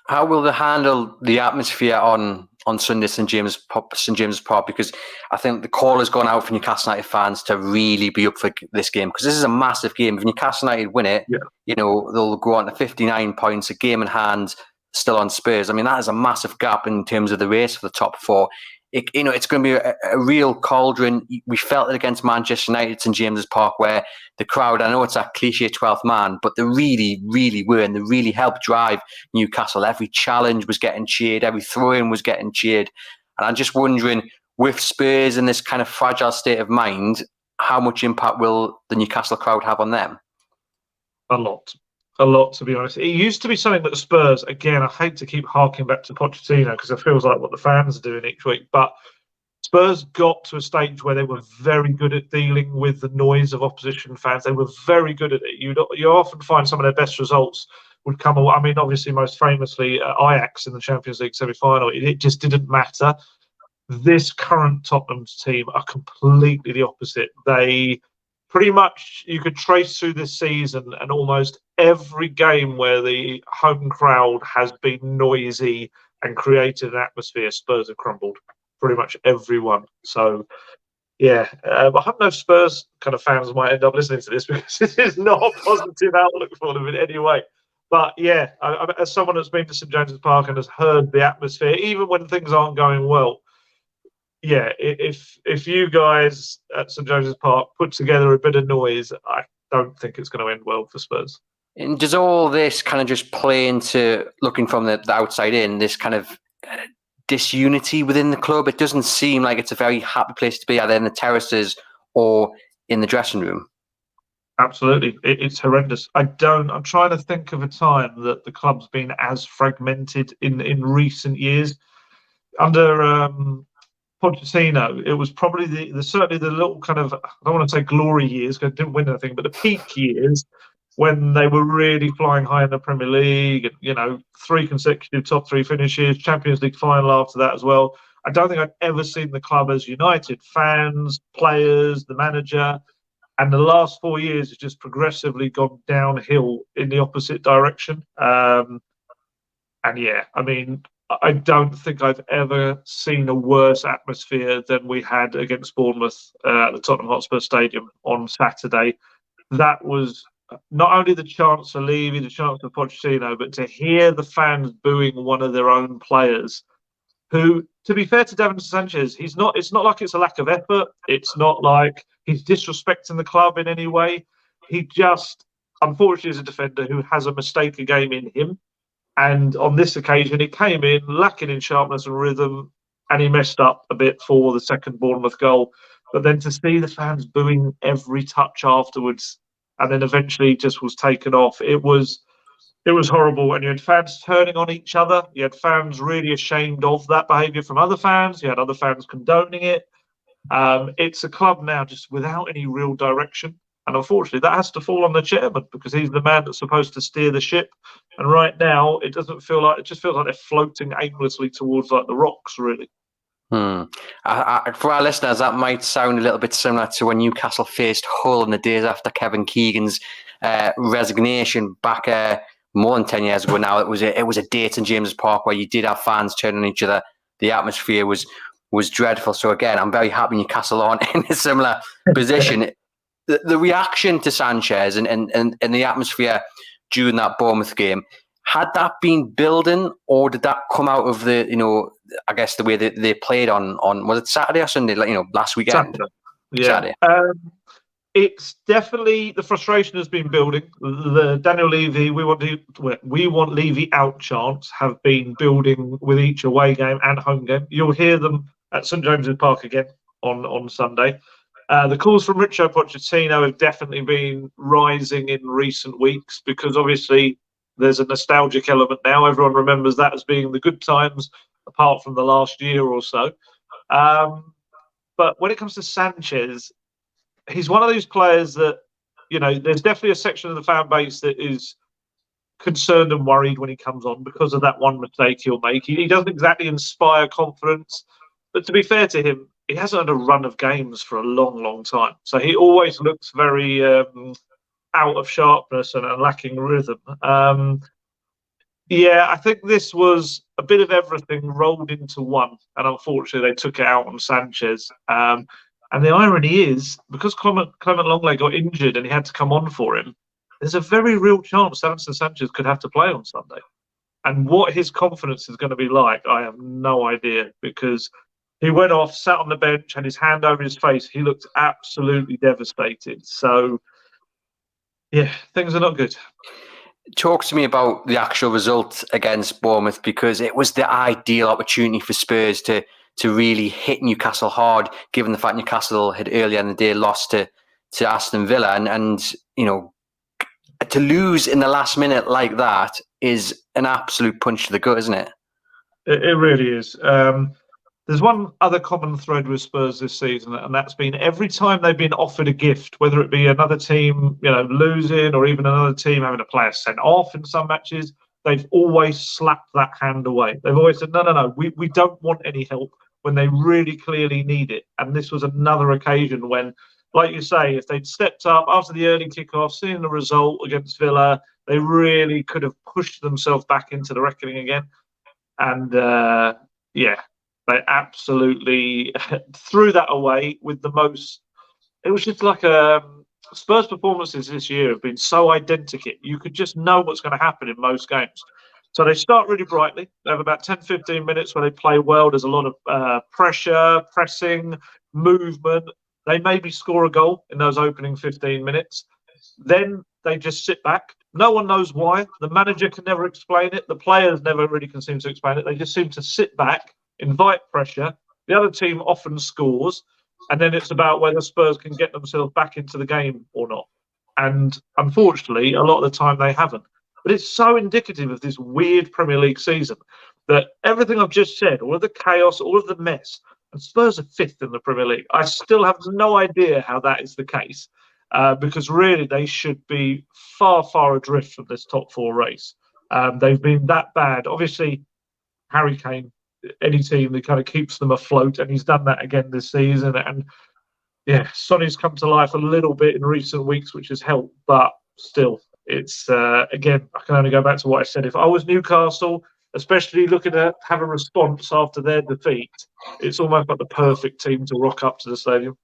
How will they handle the atmosphere on Sunday, St James's Park? Because I think the call has gone out for Newcastle United fans to really be up for this game, because this is a massive game. If Newcastle United win it, they'll go on to 59 points, a game in hand, still on Spurs. I mean, that is a massive gap in terms of the race for the top four. It's going to be a real cauldron. We felt it against Manchester United at St James's Park, where the crowd, I know it's that cliche 12th man, but they really, really were, and they really helped drive Newcastle. Every challenge was getting cheered, every throw-in was getting cheered. And I'm just wondering, with Spurs in this kind of fragile state of mind, how much impact will the Newcastle crowd have on them? A lot, to be honest. It used to be something that the Spurs, again, I hate to keep harking back to Pochettino because it feels like what the fans are doing each week, but Spurs got to a stage where they were very good at dealing with the noise of opposition fans. They were very good at it. You often find some of their best results would come away. I mean, obviously, most famously, Ajax in the Champions League semi-final. It just didn't matter. This current Tottenham team are completely the opposite. They pretty much, you could trace through this season and almost every game where the home crowd has been noisy and created an atmosphere, Spurs have crumbled. Pretty much everyone. So, yeah, I hope no Spurs kind of fans might end up listening to this because this is not a positive outlook for them in any way. But yeah, as someone that's been to St James's Park and has heard the atmosphere, even when things aren't going well, yeah, if you guys at St James's Park put together a bit of noise, I don't think it's going to end well for Spurs. And does all this kind of just play into, looking from the outside in, this kind of disunity within the club? It doesn't seem like it's a very happy place to be, either in the terraces or in the dressing room. Absolutely. It's horrendous. I'm trying to think of a time that the club's been as fragmented in recent years. Under Pochettino, it was probably certainly the little kind of, I don't want to say glory years because they didn't win anything, but the peak years when they were really flying high in the Premier League, and 3 consecutive top 3 finishes, Champions League final after that as well. I don't think I've ever seen the club as united. Fans, players, the manager, and the last 4 years has just progressively gone downhill in the opposite direction. And yeah, I mean, I don't think I've ever seen a worse atmosphere than we had against Bournemouth at the Tottenham Hotspur Stadium on Saturday. That was not only the chance for Levy, the chance for Pochettino, but to hear the fans booing one of their own players, who, to be fair to David Sanchez, it's not like it's a lack of effort. It's not like he's disrespecting the club in any way. He just, unfortunately, is a defender who has a mistake a game in him. And on this occasion, he came in lacking in sharpness and rhythm, and he messed up a bit for the second Bournemouth goal. But then to see the fans booing every touch afterwards, and then eventually just was taken off, it was horrible. And you had fans turning on each other. You had fans really ashamed of that behaviour from other fans. You had other fans condoning it. It's a club now just without any real direction. And unfortunately, that has to fall on the chairman because he's the man that's supposed to steer the ship. And right now, it just feels like they're floating aimlessly towards like the rocks, really. For our listeners, that might sound a little bit similar to when Newcastle faced Hull in the days after Kevin Keegan's resignation back more than 10 years ago now. It was a day at St James's Park where you did have fans turning on each other. The atmosphere was dreadful. So again, I'm very happy Newcastle aren't in a similar position. The reaction to Sanchez and the atmosphere during that Bournemouth game, had that been building, or did that come out of the, I guess the way that they played on was it Saturday or Sunday, last weekend? Saturday. Yeah. Saturday. It's definitely, the frustration has been building. The Daniel Levy, we want Levy out chants have been building with each away game and home game. You'll hear them at St James's Park again on Sunday. The calls from Richo Pochettino have definitely been rising in recent weeks because obviously there's a nostalgic element now. Everyone remembers that as being the good times, apart from the last year or so. But when it comes to Sanchez, he's one of those players that, there's definitely a section of the fan base that is concerned and worried when he comes on because of that one mistake he'll make. He doesn't exactly inspire confidence. But to be fair to him, he hasn't had a run of games for a long, long time. So he always looks very out of sharpness and lacking rhythm. Yeah, I think this was a bit of everything rolled into one, and unfortunately, they took it out on Sanchez. And the irony is, because Clement Longley got injured and he had to come on for him, there's a very real chance Davinson Sanchez could have to play on Sunday. And what his confidence is going to be like, I have no idea, because he went off, sat on the bench, and his hand over his face. He looked absolutely devastated. So, yeah, things are not good. Talk to me about the actual result against Bournemouth, because it was the ideal opportunity for Spurs to really hit Newcastle hard, given the fact Newcastle had earlier in the day lost to Aston Villa, and to lose in the last minute like that is an absolute punch to the gut, isn't it? It really is. There's one other common thread with Spurs this season, and that's been every time they've been offered a gift, whether it be another team, losing, or even another team having a player sent off in some matches, they've always slapped that hand away. They've always said, no, we don't want any help when they really clearly need it. And this was another occasion when, like you say, if they'd stepped up after the early kickoff, seeing the result against Villa, they really could have pushed themselves back into the reckoning again. And they absolutely threw that away with the most. It was just like Spurs' performances this year have been so identical. You could just know what's going to happen in most games. So they start really brightly. They have about 10, 15 minutes where they play well. There's a lot of pressure, pressing, movement. They maybe score a goal in those opening 15 minutes. Then they just sit back. No one knows why. The manager can never explain it. The players never really can seem to explain it. They just seem to sit back, invite pressure. The other team often scores. And then it's about whether Spurs can get themselves back into the game or not. And unfortunately, a lot of the time they haven't. But it's so indicative of this weird Premier League season that everything I've just said, all of the chaos, all of the mess, and Spurs are fifth in the Premier League. I still have no idea how that is the case. Because really they should be far, far adrift from this top four race. They've been that bad. Obviously, Harry Kane, any team that kind of keeps them afloat, and he's done that again this season. And yeah, Sonny's come to life a little bit in recent weeks, which has helped, but still, it's again, I can only go back to what I said. If I was Newcastle, especially looking to have a response after their defeat, it's almost like the perfect team to rock up to the stadium.